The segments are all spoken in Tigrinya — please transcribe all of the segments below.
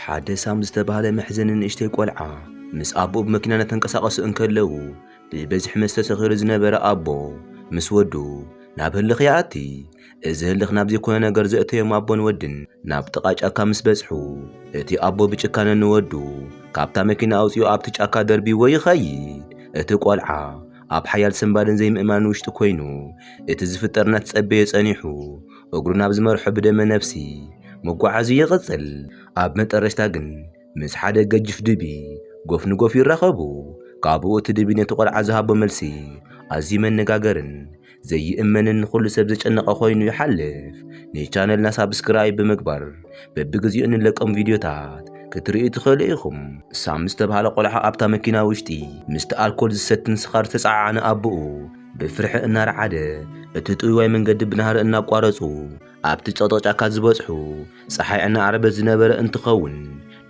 ሓደ ሳም ዝተባሃለ መሕዘንን እሽተይ ቆልዓ ምስ ኣቦኡ ብመኪና ተንቀሳቐሱ እንከለዉ ብበዝሒ መስተ ሰኺሩ ዝነበረ ኣቦ ምስ ወዱ ናብ ህልኽ ይኣቲ። እዚ ህልኽ ናብ ዘይኮነ ነገር ዘእተዮም ኣቦን ወድን ናብ ጥቓ ጫካ ምስ በጽሑ እቲ ኣቦ ብጭካነ ንወዱ ካብታ መኪና ኣውፂኡ ኣብቲ ጫካ ደርቢዎ ይኸይድ። እቲ ቆልዓ ኣብ ሓያል ስምባልን ዘይምእማን ውሽጢ ኮይኑ እቲ ዝፍጠር እናተጸበየ ጸኒሑ እግሩ ናብ ዝመርሖ ብደመ ነፍሲ መጓዓዙ ይቕጽል። ኣብ መጨረሻ ግን ምስ ሓደ ገጅፍ ድቢ ጎፍ ንጎፍ ይራኸቡ። ካብኡ እቲ ድቢ ነቲ ቆልዓ ዝሃቦ መልሲ ኣዝዩ መነጋገርን ዘይእመንን ንኹሉ ሰብ ዘጨነቐ ኮይኑ ይሓልፍ። ንቻነልና ሳብስክራይብ ብምግባር በቢግዚኡ እንለቀም ቪድዮታት ክትርእዩ ትኽእሉ ኢኹም። ሳም ዝተባህለ ቆልዓ ኣብታ መኪና ውሽጢ ምስቲ ኣልኮል ዝሰትን ስኻር ተጸዓዓነ ኣቦኡ ብፍርሒ እናረዓደ እቲ ጥውዋይ መንገዲ ብናሃር እናቋረጹ ኣብቲ ጸቕጠቕ ጫካ ዝበጽሑ ፀሓይ እናዓረበት ዝነበረ እንትኸውን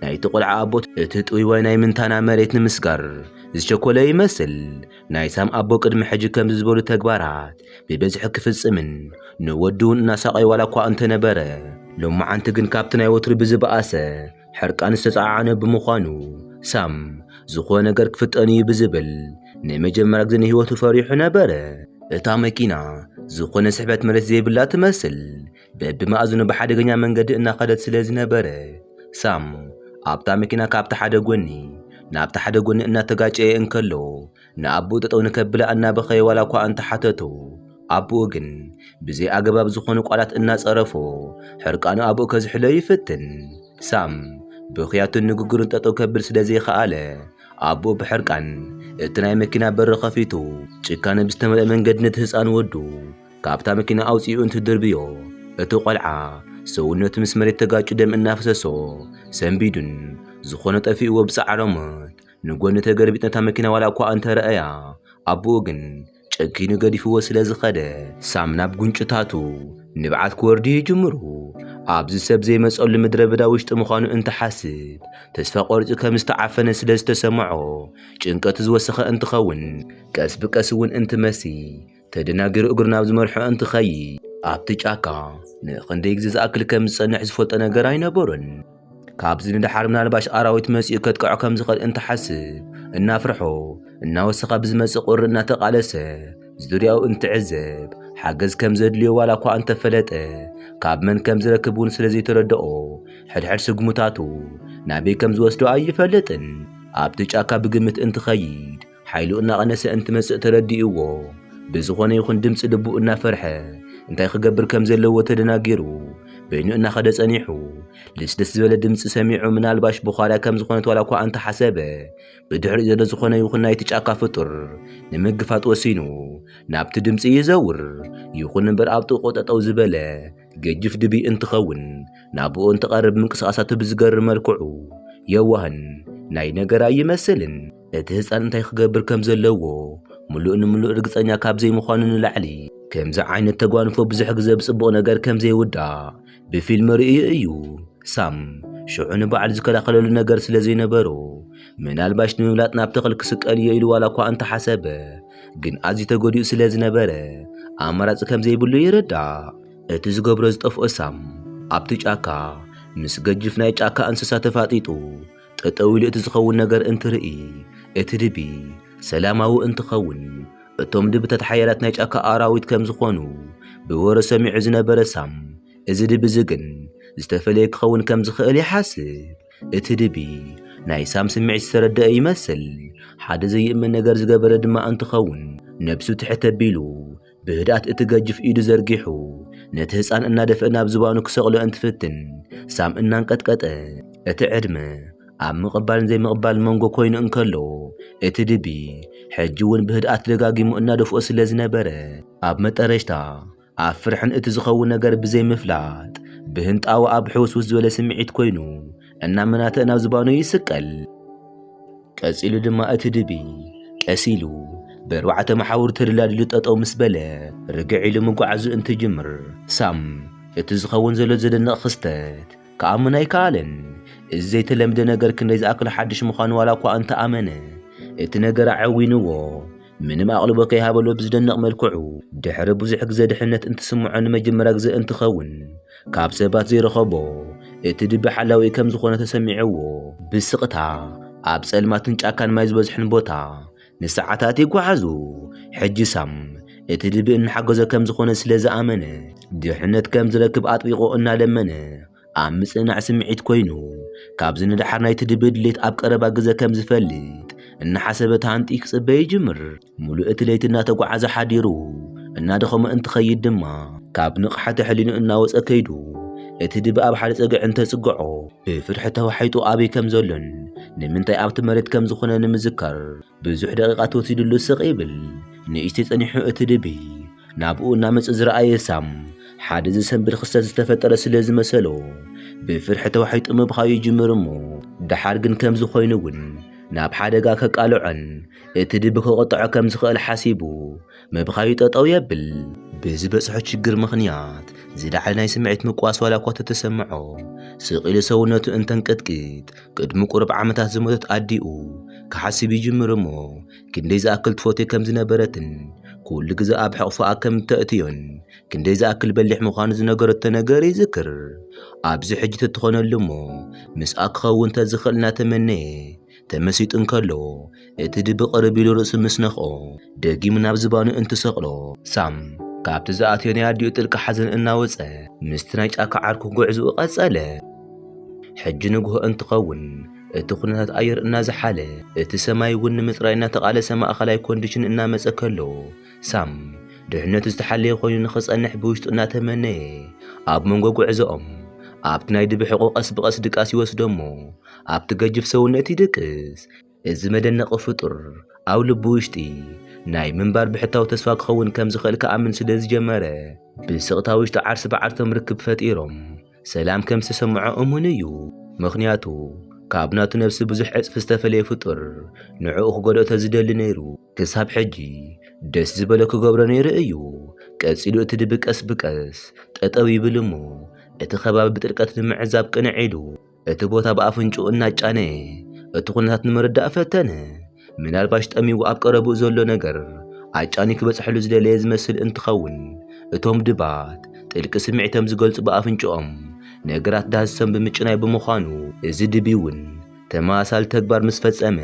ናይቲ ቆልዓ ኣቦት እቲ ጥውዋይ ናይ ምንታና መሬት ንምስጋር ዝቸኮለ ይመስል። ናይ ሳም ኣቦ ቅድሚ ሕጂ ከምዚ ዝበሉ ተግባራት ብበዝሒ ክፍጽምን ንወዱ እውን እናሳቐይ ዋላ እኳ እንተነበረ ሎማዓንቲ ግን ካብቲ ናይ ወትሩ ብዝበኣሰ ሕርቃን ዝተፀዓዓነ ብምዃኑ ሳም ዝኾነ ነገር ክፍጠን እዩ ብዝብል ንመጀመርያ ግዜ ንህይወቱ ፈሪሑ ነበረ። እታ መኪና ዝኾነ ስሕበት መሬት ዘይብላ ትመስል በቢማእዝኑ ብሓደገኛ መንገዲ እናኸደት ስለ ዝነበረ ሳም ኣብታ መኪና ካብቲ ሓደ ጎኒ ናብቲ ሓደ ጎኒ እናተጋጨየ እንከሎ ንኣቦኡ ጠጠው ንከብላ እናበኸየ ዋላ እኳ እንተሓተቶ ኣቦኡ ግን ብዘይ ኣገባብ ዝኾኑ ቃላት እናጸረፎ ሕርቃኑ ኣቦኡ ከዝሕሎ ይፍትን። ሳም ብኽያቱን ንግግሩን ጠጠው ከብል ስለ ዘይከኣለ ኣቦኡ ብሕርቃን እቲ ናይ መኪና በሪ ኸፊቱ ጭካነ ብዝተመልአ መንገዲ ነቲ ህፃን ወዱ ካብታ መኪና ኣውፂኡ እንትድርብዮ እቲ ቆልዓ ሰውነቱ ምስ መሬት ተጋጩ ደም እናፈሰሶ ሰንቢዱን ዝኾነ ጠፊእዎ ብፃዕሮሞት ንጎኒ ተገርቢጥ ነታ መኪና ዋላ እኳ እንተረአያ ኣቦኡ ግን ጨኪኑ ገዲፍዎ ስለ ዝኸደ ሳም ናብ ጉንጭታቱ ንብዓት ክወርዱ ይጅምሩ። ኣብዚ ሰብ ዘይመጸሉ ምድረ በዳ ውሽጢ ምዃኑ እንትሓስብ ተስፋ ቆሪጹ ከም ዝተዓፈነ ስለ ዝተሰምዖ ጭንቀቱ ዝወሰኸ እንትኸውን ቀስ ብቀስ እውን እንትመሲ ተደናጊሩ እግሩ ናብ ዝመርሖ እንትኸይድ ኣብቲ ጫካ ንኽንደይ ግዜ ዝኣክል ከም ዝጸንሕ ዝፈልጦ ነገር ኣይነበሮን። ካብዚ ንድሓር ምናልባሽ ኣራዊት መጺኡ ከጥቅዖ ከም ዝኽእል እንትሓስብ እናፍርሖ እናወሰኻ ብዝመጽእ ቁሪ እናተቓለሰ ዝርያኡ እንትዕዘብ ሓገዝ ከም ዘድልዮ ዋላ እኳ እንተፈለጠ ካብ መን ከም ዝረክብ እውን ስለ ዘይተረድኦ ሕድሕድ ስጉምታቱ ናበይ ከም ዝወስዶ ኣይፈልጥን። ኣብቲ ጫካ ብግምት እንትኸይድ ሓይሉ እናቐነሰ እንትመጽእ ተረዲእዎ ብዝኾነ ይኹን ድምፂ ልቡእ እናፈርሐ እንታይ ክገብር ከም ዘለዎ ተደናጊሩ በይኑ እናኸደ ጸኒሑ ልስልስ ዝበለ ድምፂ ሰሚዑ ምናልባሽ ብዃላ ከም ዝኾነት ዋላ እኳ እንተሓሰበ ብድሕሪ ዘሎ ዝኾነ ይኹን ናይቲ ጫካ ፍጡር ንምግፋጥ ወሲኑ ናብቲ ድምፂ ይዘውር። ይኹን እምበር ኣብ ጥቕኡ ጠጠው ዝበለ ገጅፍ ድቢ እንትኸውን ናብኡ እንትቐርብ ምንቅስቓሳቱ ብዝገርም መልክዑ የዋህን ናይ ነገር ኣይመስልን። እቲ ህፃን እንታይ ክገብር ከም ዘለዎ ሙሉእ ንምሉእ ርግፀኛ ካብ ዘይምዃኑ ንላዕሊ ከምዚ ዓይነት ተጓንፎ ብዙሕ ግዜ ብጽቡቕ ነገር ከም ዘይውዳእ ብፊልም ርኢዩ እዩ። ሳም ሽዑ ንበዓል ዝከላኸለሉ ነገር ስለ ዘይነበሮ ምናልባሽ ንምምላጥ ናብ ተኽሊ ክስቀል እየ ኢሉ ዋላ እኳ እንተሓሰበ ግን ኣዝዩ ተጎዲኡ ስለ ዝነበረ ኣማራፂ ከም ዘይብሉ ይርዳእ። እቲ ዝገብሮ ዝጠፍኦ ሳም ኣብቲ ጫካ ምስ ገጅፍ ናይ ጫካ እንስሳ ተፋጢጡ ጠጠው ኢሉ እቲ ዝኸውን ነገር እንትርኢ እቲ ድቢ ሰላማዊ እንትኸውን እቶም ድብታት ሓያላት ናይ ጫካ ኣራዊት ከም ዝኾኑ ብወረ ሰሚዑ ዝነበረ ሳም እዚ ድቢ ግን ዝተፈለየ ክኸውን ከም ዝኽእል ይሓስብ። እቲ ድቢ ናይ ሳም ስምዒት ዝተረድአ ይመስል። ሓደ ዘይእመን ነገር ዝገበረ ድማ እንትኸውን ነብሱ ትሕት ኣቢሉ ብህድኣት እቲ ገጅፍ ኢዱ ዘርጊሑ ነቲ ህፃን እናደፍአ ናብ ዝባኑ ክሰቕሎ እንትፍትን ሳም እናንቀጥቀጠ እቲ ዕድመ ኣብ ምቕባልን ዘይምቕባል መንጎ ኮይኑ እንከሎ እቲ ድቢ ሕጂ እውን ብህድኣት ደጋጊሙ እናደፍኦ ስለ ዝነበረ ኣብ መጠረሽታ ኣብ ፍርሕን እቲ ዝኸውን ነገር ብዘይምፍላጥ ብህንጣዊ ኣብ ሕውስውስ ዝበለ ስምዒት ኮይኑ እናመናተአ ናብ ዝባኑ ይስቀል። ቀፂሉ ድማ እቲ ድቢ ቀሲሉ ብኣርባዕተ መሓውር ተደላድሉ ጠጠው ምስ በለ ርግዕ ኢሉ ምጓዓዙ እንትጅምር ሳም እቲ ዝኸውን ዘሎ ዘደንቕ ክስተት ከኣምን ኣይከኣለን። እዚ ዘይተለምደ ነገር ክንደይ ዝኣክል ሓድሽ ምዃኑ ዋላ እኳ እንተኣመነ እቲ ነገር ዓዊንዎ ምንም ኣቕልቦ ከይሃበሎ ብዝደንቕ መልክዑ ድሕሪ ብዙሕ ግዜ ድሕነት እንትስምዖ ንመጀመርያ ግዜ እንትኸውን ካብ ሰባት ዘይረኸቦ እቲ ድቢ ሓላዊ ከም ዝኾነ ተሰሚዕዎ ብስቕታ ኣብ ጸልማትን ጫካን ማይ ዝበዝሕን ቦታ ንሰዓታት ይጓዓዙ። ሕጂ ሳም እቲ ድቢ እናሓገዞ ከም ዝኾነ ስለ ዝኣመነ ድሕነት ከም ዝረክብ ኣጥቢቆ እናለመነ ኣብ ምጽናዕ ስምዒት ኮይኑ ካብዚ ንድሓር ናይቲ ድቢ ድሌት ኣብ ቀረባ ግዜ ከም ዝፈልጥ እናሓሰበ ታንጢ ክጽበይ ይጅምር። ሙሉእ እቲ ለይቲ እናተጓዓዘ ሓዲሩ እናደኸመ እንትኸይድ ድማ ካብ ንቕሓተ ሕሊኑ እናወፀ ከይዱ እቲ ድቢ ኣብ ሓደ ፀግዒ እንተጽግዖ ብፍርሒ ተዋሒጡ ኣበይ ከም ዘሎን ንምንታይ ኣብቲ መሬት ከም ዝኾነ ንምዝካር ብዙሕ ደቂቓት ወሲዱሉ ስቕ ይብል። ንእሽተይ ጸኒሑ እቲ ድቢ ናብኡ እናመጽእ ዝረኣየ ሳም ሓደ ዝሰንብድ ክስተት ዝተፈጠረ ስለ ዝመሰሎ ብፍርሒ ተዋሒጡ ምብኻዩ ይጅምር እሞ ድሓር ግን ከምዚ ኮይኑ እውን ናብ ሓደጋ ከቃልዖን እቲ ድቢ ከቐጥዖ ከም ዝኽእል ሓሲቡ ምብኻዩ ጠጠው የብል። ብዝበጽሖ ችግር ምኽንያት ዝለዓለ ናይ ስምዒት ምቁዋስ ዋላ እኳ ተሰምዖ ስቕ ኢሉ ሰውነቱ እንተንቅጥቅጥ ቅድሚ ቁሩብ ዓመታት ዝሞተት ኣዲኡ ክሓስብ ይጅምር እሞ ክንደይ ዝኣክል ትፈትዮ ከም ዝነበረትን ኩሉ ግዜ ኣብ ሕቑፋ ከም ተእትዮን ክንደይ ዝኣክል በሊሕ ምዃኑ ዝነገረቶ ነገር ይዝክር። ኣብዚ ሕጂ ተትኾነሉ እሞ ምስኣ ክኸውን ተዝኽእል እናተመነየ ተመሲጡ እንከሎ እቲ ድቢ ቅርብ ኢሉ ርእሱ ምስ ነኽኦ ደጊሙ ናብ ዝባኑ እንትሰቕሎ ሳም ካብቲ ዝኣትዮ ናይ ኣዲኡ ጥልቂ ሓዘን እናወፀ ምስቲ ናይ ጫካ ዓርኩ ጉዕዝኡ ቐጸለ። ሕጂ ንግሆ እንትኸውን እቲ ኩነታት ኣየር እናዝሓለ እቲ ሰማይ እውን ንምጽራይ እናተቓለሰ ማእኸላይ ኮንዲሽን እናመጸ ከሎ ሳም ድሕነቱ ዝተሓለየ ኮይኑ ንኽጸንሕ ብውሽጡ እናተመነየ ኣብ መንጎ ጉዕዞኦም ኣብቲ ናይ ድቢ ሕቖ ቀስ ብቐስ ድቃስ ይወስዶ እሞ ኣብቲ ገጅፍ ሰውነት ይድቅስ። እዚ መደነቒ ፍጡር ኣብ ልቡ ውሽጢ ናይ ምንባር ብሕታዊ ተስፋ ክኸውን ከም ዝኽእል ከኣምን ስለ ዝጀመረ ብስቕታ ውሽጢ ዓርሲ በዓርቶም ርክብ ፈጢሮም ሰላም ከም ዝተሰምዖ እሙን እዩ። ምኽንያቱ ካብ ናቱ ነፍሲ ብዙሕ ዕጽፊ ዝተፈለየ ፍጡር ንዕኡ ክጎድኦ ተዝደሊ ነይሩ። ክሳብ ሕጂ ደስ ዝበሎ ክገብሮ ነይሩ እዩ። ቀጺሉ እቲ ድቢ ቀስ ብቀስ ጠጠው ይብል እሞ እቲ ከባቢ ብጥልቀት ንምዕዛብ ቅንዕ ኢሉ እቲ ቦታ ብኣፍንጩኡ እናጫነ እቲ ኩነታት ንምርዳእ ፈተነ። ምናልባሽ ጠሚው ኣብ ቀረቡኡ ዘሎ ነገር ኣጫኒ ክበጽሐሉ ዝደለየ ዝመስል እንትኸውን እቶም ድባት ጥልቂ ስምዒቶም ዝገልጹ ብኣፍንጮኦም ነገራት ዳህሰም ብምጭናይ ብምዃኑ እዚ ድቢ እውን ተመሳሳሊ ተግባር ምስ ፈጸመ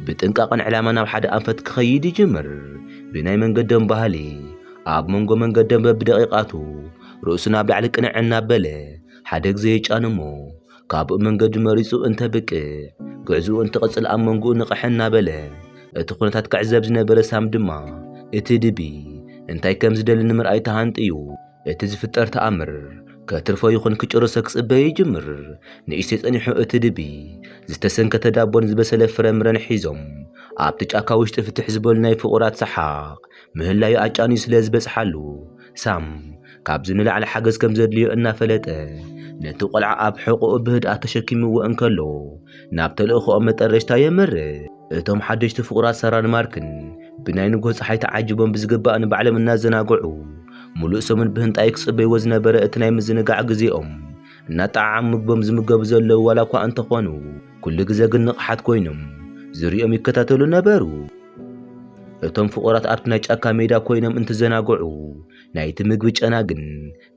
ብጥንቃቐን ዕላማ ናብ ሓደ ኣንፈት ክኸይድ ይጅምር። ብናይ መንገዶም ባህሊ ኣብ መንጎ መንገዶም በብደቂቓቱ ርእሱ ናብ ላዕሊ ቅንዕ እናበለ ሓደ ግዜ ይጫን እሞ ካብኡ መንገዲ መሪጹ እንተብቅዕ ጉዕዝኡ እንትቕጽል ኣብ መንጎኡ ንቕሕ እናበለ እቲ ኩነታት ክዕዘብ ዝነበረ ሳም ድማ እቲ ድቢ እንታይ ከም ዝደሊ ንምርኣይ ተሃንጥዩ እቲ ዝፍጠር ተኣምር ከትርፎ ይኹን ክጭርሶ ክጽበይ ይጅምር። ንእሽተይ ጸኒሑ እቲ ድቢ ዝተሰንከተ ዳቦን ዝበሰለ ፍረምረን ሒዞም ኣብቲ ጫካ ውሽጢ ፍትሕ ዝበሉ ናይ ፍቑራት ሰሓቕ ምህላዩ ኣጫንዩ ስለ ዝበጽሓሉ ሳም ካብዚ ንላዕሊ ሓገዝ ከም ዘድልዮ እናፈለጠ ነቲ ቆልዓ ኣብ ሕቑኡ ብህድኣት ተሸኪምዎ እንከሎ ናብ ተልእኽኦም መጠረሽታ የመርእ። እቶም ሓደሽቲ ፍቑራት ሳራን ማርክን ብናይ ንጉሆ ፀሓይ ተዓጅቦም ብዝግባእ ንባዕሎም እናዘናግዑ ሙሉእ ሰሙን ብህንጣይ ክጽበይዎ ዝነበረ እቲ ናይ ምዝንጋዕ ግዜኦም እናጣዓሙ ምግቦም ዝምገቡ ዘለዉ ዋላ እኳ እንተኾኑ ኩሉ ግዜ ግን ንቕሓት ኮይኖም ዝርኦም ይከታተሉ ነበሩ። እቶም ፍቑራት ኣብቲ ናይ ጫካ ሜዳ ኮይኖም እንትዘናግዑ ናይቲ ምግቢ ጨና ግን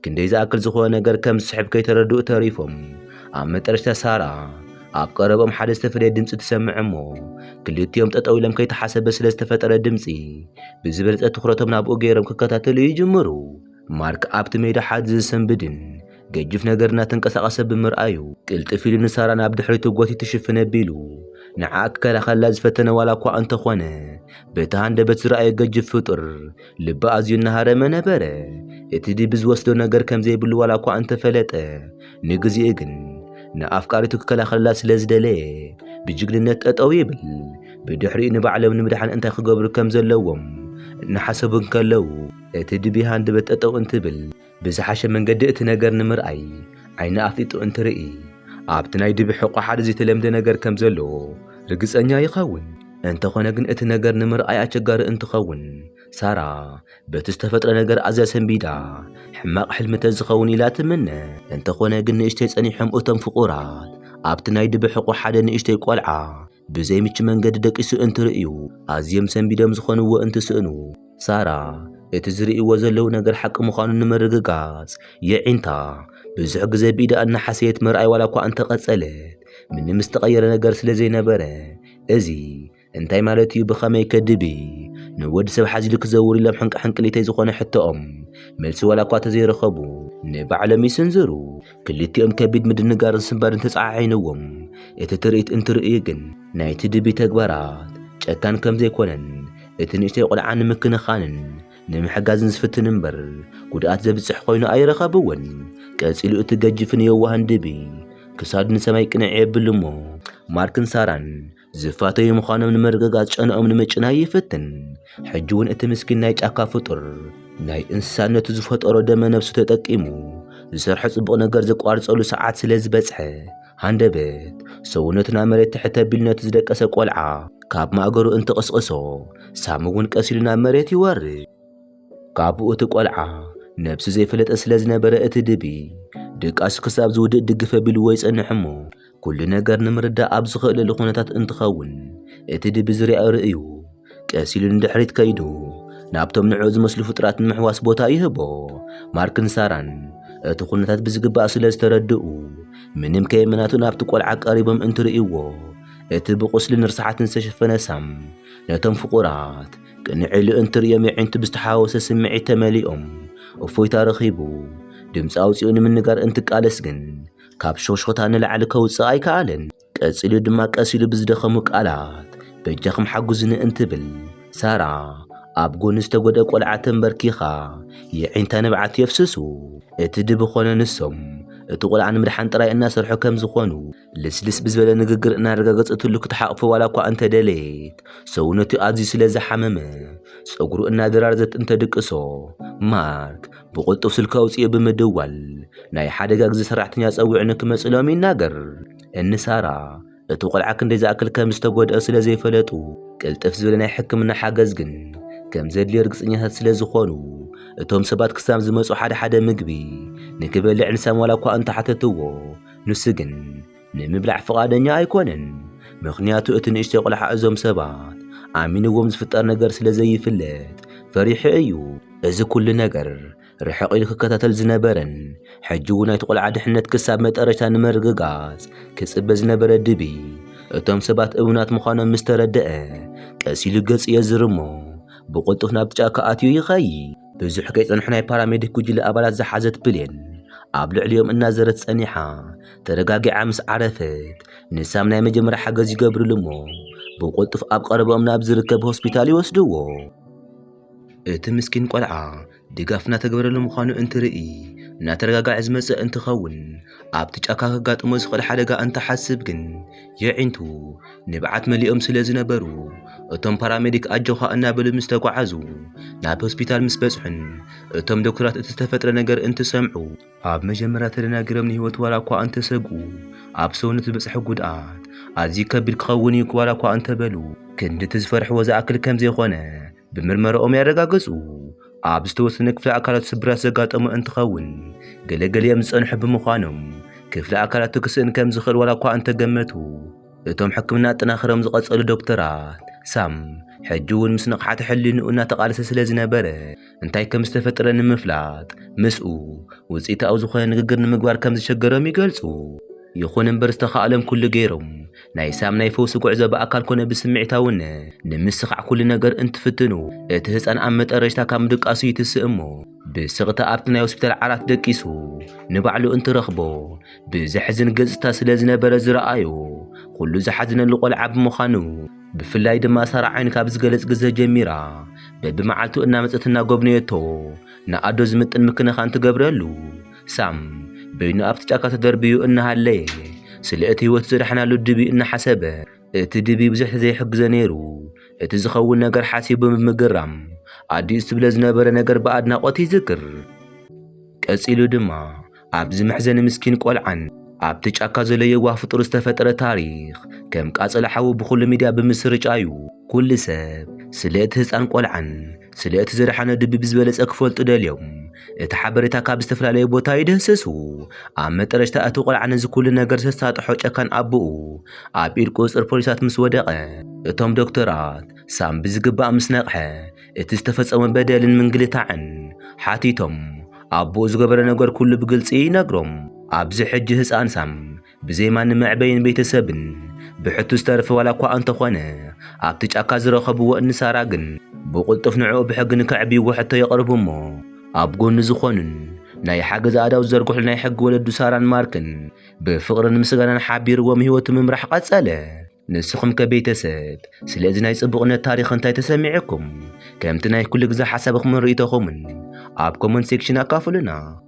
ክንደይ ዝኣክል ዝኾነ ነገር ከም ዝስሕብ ከይተረድኡ ተሪፎም ኣብ መጠረሽታ ሳራ ኣብ ቀረቦም ሓደ ዝተፈለየ ድምፂ ትሰምዕ እሞ ክልቲኦም ጠጠው ኢሎም ከይተሓሰበ ስለ ዝተፈጠረ ድምፂ ብዝበለፀ ትኩረቶም ናብኡ ገይሮም ክከታተሉ ይጅምሩ። ማርክ ኣብቲ ሜዳ ሓደ ዝሰንብድን ገጅፍ ነገር እናተንቀሳቐሰ ብምርኣዩ ቅልጥፍ ኢሉ ንሳራ ናብ ድሕሪቱ ጎቲቱ ሽፍነ ኣቢሉ ንዓ ክከላኸላ ዝፈተነ ዋላ እኳ እንተኾነ በቲ ሃንደበት ዝረኣየ ገጅፍ ፍጡር ልቢ ኣዝዩ እናሃረመ ነበረ። እቲ ድቢ ዝወስዶ ነገር ከም ዘይብሉ ዋላ እኳ እንተፈለጠ ንግዜኡ ግን ንኣፍቃሪቱ ክከላኸላ ስለ ዝደለየ ብጅግንነት ጠጠው ይብል። ብድሕሪኡ ንባዕሎም ንምድሓን እንታይ ክገብሩ ከም ዘለዎም እናሓሰቡ እንከለዉ እቲ ድቢ ሃንደበት ጠጠው እንትብል ብዝሓሸ መንገዲ እቲ ነገር ንምርኣይ ዓይኒ ኣፍጢጡ እንትርኢ ኣብቲ ናይ ድቢ ሕቆ ሓደ ዘይተለምደ ነገር ከም ዘለዎ ርግፀኛ ይኸውን። እንተኾነ ግን እቲ ነገር ንምርኣይ ኣቸጋሪ እንትኸውን ሳራ በቲ ዝተፈጥረ ነገር ኣዝያ ሰንቢዳ ሕማቕ ሕልሚ ተዝኸውን ኢላ ትምነ። እንተኾነ ግን ንእሽተይ ጸኒሖም እቶም ፍቑራት ኣብቲ ናይ ድቢ ሕቆ ሓደ ንእሽተይ ቆልዓ ብዘይምቹ መንገዲ ደቂሱ እንትርእዩ ኣዝዮም ሰንቢዶም ዝኾንዎ እንትስእኑ ሳራ እቲ ዝርእይዎ ዘለዉ ነገር ሓቂ ምዃኑ ንምርግጋጽ የዒንታ ብዙሕ ግዜ ብኢዳ እናሓሰየት ምርኣይ ዋላ እኳ እንተቐጸለት ምንም ዝተቐየረ ነገር ስለ ዘይነበረ እዚ እንታይ ማለት እዩ ብኸመይ ከድቢ ንወዲ ሰብ ሓዚሉ ክዘውር ኢሎም ሕንቅሊተይ ዝኾነ ሕቶኦም መልሲ ዋላ እኳ ተዘይረኸቡ ንባዕሎም ይስንዝሩ። ክልቲኦም ከቢድ ምድንጋርን ስንባርን ተፀዓዒንዎም እቲ ትርኢት እንትርእዩ ግን ናይቲ ድቢ ተግባራት ጨካን ከም ዘይኮነን እቲ ንእሽተይ ቆልዓ ንምክንኻንን ንምሕጋዝን ዝፍትን እምበር ጉድኣት ዘብፅሕ ኮይኑ ኣይረኸብዎን። ቀፂሉ እቲ ገጅፍን የዋህን ድቢ ክሳዱ ንሰማይ ቅንዕ የብል እሞ ማርክን ሳራን ዝፋተዩ ምዃኖም ንምርግጋፅ ጨንኦም ንምጭናይ ይፍትን። ሕጂ እውን እቲ ምስኪን ናይ ጫካ ፍጡር ናይ እንስሳነቱ ዝፈጠሮ ደመ ነፍሱ ተጠቂሙ ዝሰርሖ ጽቡቕ ነገር ዘቋርጸሉ ሰዓት ስለ ዝበፅሐ ሃንደበት ሰውነቱ ናብ መሬት ትሕተ ኣቢሉ ነቲ ዝደቀሰ ቆልዓ ካብ ማእገሩ እንትቕስቕሶ ሳም እውን ቀሲሉ ናብ መሬት ይወርድ። ካብኡ እቲ ቆልዓ ነብሲ ዘይፈለጠ ስለ ዝነበረ እቲ ድቢ ድቃሱ ክሳብ ዝውድእ ድግፍ ኣቢልዎ ይጸንሕ እሞ ኩሉ ነገር ንምርዳእ ኣብ ዝኽእለሉ ኩነታት እንትኸውን እቲ ድቢ ዝርያ ርእዩ ቀሲሉ ንድሕሪት ከይዱ ናብቶም ንዕኡ ዝመስሉ ፍጥራት ንምሕዋስ ቦታ ይህቦ። ማርክን ሳራን እቲ ኩነታት ብዝግባእ ስለ ዝተረድኡ ምንም ከየመናቱ ናብቲ ቆልዓ ቀሪቦም እንትርእይዎ እቲ ብቁስልን ርስሓትን ዝተሸፈነ ሳም ነቶም ፍቁራት ቅንዕሉ እንትርእዮም የዒንቱ ብዝተሓዋወሰ ስምዒት ተመሊኦም እፎይታ ረኺቡ ድምፂ ኣውፂኡ ንምንጋር እንትቃለስ ግን ካብ ሾሽኮታ ንላዕሊ ከውፅእ ኣይከኣለን። ቀፂሉ ድማ ቀሲሉ ብዝደኸሙ ቃላት በጃኽም ሓጉዝኒ እንትብል ሳራ ኣብ ጎኒ ዝተጎድአ ቆልዓ ተንበርኪኻ የዒንታ ንብዓት የፍስሱ። እቲ ድቢ ኾነ ንሶም እቲ ቆልዓ ንምድሓን ጥራይ እናሰርሖ ከም ዝኾኑ ልስልስ ብዝበለ ንግግር እናረጋገፀትሉ ክትሓቕፎ ዋላ እኳ እንተደለየት ሰውነቱ ኣዝዩ ስለ ዝሓመመ ፀጉሩ እናደራርዘት እንተድቅሶ ማርክ ብቁልጡፍ ስልኪ ኣውፂኡ ብምድዋል ናይ ሓደጋ ግዜ ሰራሕተኛ ፀዊዑ ንክመፅሎም ይናገር። እኒ ሳራ እቲ ቆልዓ ክንደይ ዝኣክል ከም ዝተጎድአ ስለ ዘይፈለጡ ቅልጥፍ ዝበለ ናይ ሕክምና ሓገዝ ግን ከም ዘድልዮ ርግፀኛታት ስለ ዝኾኑ እቶም ሰባት ክሳብ ዝመፁ ሓደ ምግቢ ንክበልዕ ንሳም ዋላ እኳ እንተሓተትዎ ንሱ ግን ንምብላዕ ፈቃደኛ ኣይኮነን። ምክንያቱ እቲ ንእሽተይ ቆልዓ እዞም ሰባት ኣሚንዎም ዝፍጠር ነገር ስለ ዘይፍለጥ ፈሪሑ እዩ። እዚ ኩሉ ነገር ርሕቕ ኢሉ ክከታተል ዝነበረን ሕጂ እውን ናይቲ ቆልዓ ድሕነት ክሳብ መጠረሻ ንምርግጋፅ ክፅበ ዝነበረ ድቢ እቶም ሰባት እውናት ምዃኖም ምስ ተረድአ ቀሲሉ ገጽ የዝር እሞ ብቁልጡፍ ናብ ጫካ ኣትዩ ይኸይድ። ብዙሕ ከይጸንሑ ናይ ፓራሜዲክ ጉጅለ ኣባላት ዝሓዘት ብሌን ኣብ ልዕሊኦም እናዘረት ጸኒሓ ተረጋጊዓ ምስ ዓረፈት ንሳም ናይ መጀመርያ ሓገዝ ይገብርሉ እሞ ብቁልጡፍ ኣብ ቀረቦም ናብ ዝርከብ ሆስፒታል ይወስድዎ። እቲ ምስኪን ቆልዓ ድጋፍ እናተገበረሉ ምዃኑ እንትርኢ እናተረጋጋዕ ዝመጽእ እንትኸውን ኣብቲ ጫካ ከጋጥሞ ዝኽእል ሓደጋ እንተሓስብ ግን የዒንቱ ንብዓት መሊኦም ስለ ዝነበሩ እቶም ፓራሜዲክ ኣጀኻ እናበሉ ምስ ተጓዓዙ ናብ ሆስፒታል ምስ በጽሑን እቶም ዶክተራት እቲ ዝተፈጥረ ነገር እንትሰምዑ ኣብ መጀመርያ ተደናጊሮም ንህይወት ዋላ እኳ እንተሰግኡ ኣብ ሰውነቱ ዝበፅሐ ጉድኣት ኣዝዩ ከቢድ ክኸውን እዩ ዋላ እኳ እንተበሉ ክንዲ እቲ ዝፈርሕዎ ዝኣክል ከም ዘይኾነ ብምርመርኦም ያረጋገፁ። ኣብ ዝተወሰነ ክፍሊ ኣካላት ስብራት ዘጋጠሙ እንትኸውን ገለገሊኦም ዝጸንሑ ብምዃኖም ክፍሊ ኣካላት ክስእን ከም ዝኽእል ዋላ እኳ እንተገመቱ እቶም ሕክምና ኣጠናኽሮም ዝቐጸሉ ዶክተራት ሳም ሕጂ እውን ምስ ንቕሓቲ ሕሊንኡ እናተቓለሰ ስለ ዝነበረ እንታይ ከም ዝተፈጠረ ንምፍላጥ ምስኡ ውፅኢታዊ ዝኾነ ንግግር ንምግባር ከም ዝሸገሮም ይገልጹ። ይኹን እምበር ዝተኻኣሎም ኩሉ ገይሮም ናይ ሳም ናይ ፈውሲ ጉዕዞ ብኣካል ኮነ ብስምዒታውነት ንምስኻዕ ኩሉ ነገር እንትፍትኑ እቲ ህፃን ኣብ መጠረሽታ ካብ ምድቃሱ ይትስእ እሞ ብስቕታ ኣብቲ ናይ ሆስፒታል ዓራት ደቂሱ ንባዕሉ እንትረኽቦ ብዘሕዝን ገጽታ ስለ ዝነበረ ዝረኣዮ ኩሉ ዝሓዝነሉ ቆልዓ ብምዃኑ ብፍላይ ድማ ሳራ ዓይኑ ካብ ዝገለጽ ግዜ ጀሚራ በብመዓልቱ እናመፀት እናጎብነየቶ ንኣዶ ዝምጥን ምክንኻን ትገብረሉ ሳም በይኑ ኣብቲ ጫካ ተደርቢዩ እናሃለየ ስለ እቲ ህይወት ዘድሓናሉ ድቢ እናሓሰበ እቲ ድቢ ብዙሕ ዘይሕግዘ ነይሩ እቲ ዝኸውን ነገር ሓሲቡ ብምግራም ኣዲኡ ዝብለ ዝነበረ ነገር ብኣድናቆት ይዝክር። ቀፂሉ ድማ ኣብዚ መሕዘኒ ምስኪን ቆልዓን ኣብቲ ጫካ ዘሎ የዋህ ፍጡር ዝተፈጠረ ታሪክ ከም ቃጸለ ሓዊ ብኩሉ ሚድያ ብምስርጫዩ ኩሉ ሰብ ስለ እቲ ህፃን ቆልዓን ስለ እቲ ዘድሓነ ድቢ ብዝበለፀ ክፈልጡ ደልዮም እቲ ሓበሬታ ካብ ዝተፈላለየ ቦታ ይደህስሱ። ኣብ መጠረሽታ እቲ ቆልዓ ነዚ ኩሉ ነገር ዘሳጥሖ ጨካን ኣቦኡ ኣብ ኢድ ቁፅር ፖሊሳት ምስ ወደቐ እቶም ዶክተራት ሳም ብዝግባእ ምስ ነቕሐ እቲ ዝተፈጸመ በደልን ምንግልታዕን ሓቲቶም أبو زغبر نجار كل بقلص نجرم أبز حج هس أنسام بزي ما نمعبين بيت سبن بحتو استرف ولا كوا أنت خوانا أبتج أكازر خبو النساراجن بقول تفنعو بحجن كعبي وحتى يقرب مو أبقون نزخونن ناي حاجة زادا وزرقو ناي حق ولد ساران ماركن بفقر مسغانا حابير ومهوت ممرح قصاله نسخم كبيتسب سلازي ناي صبغنا التاريخ انتاي تسمعكم كمتناي كل جزا حسبكم من رئيتكم أب كومنت سيكشن أكافلنا